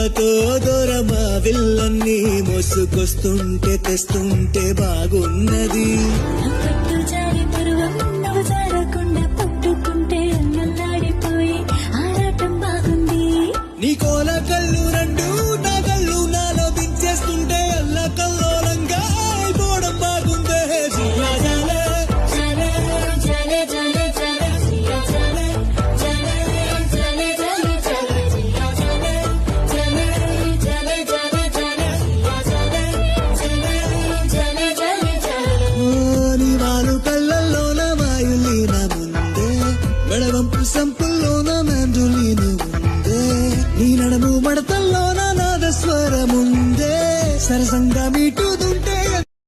నవ్వులతో దూరమా విల్లన్నీ మోసుకొస్తుంటే తెస్తుంటే బాగున్నది. పట్టు జారి పరువం నువ్వు జారకుండా పట్టుకుంటే అన్నల్లాడిపోయి ఆరాటం బాగుంది. నీ కోల కళ్ళు రెండు నా కళ్ళు నాలో దించేస్తుంటే అల్ల కల్లోలంగా అయిపోవడం బాగుందే. జియా జాలే జలే జలే జలే జలే జియా జలే జలే జలే జలే జలే జియా జలే జలే జలే జలే జలే జియా జలే జలే జలే జలే జలే. నీ వాలు కళ్ళల్లోన వాయులీన ముందే మెడవంపు సంపుల్లోన మెందులీన ముందే నీ నడము మడతల్లోన నాదస్వరముందే సరసంగా మీట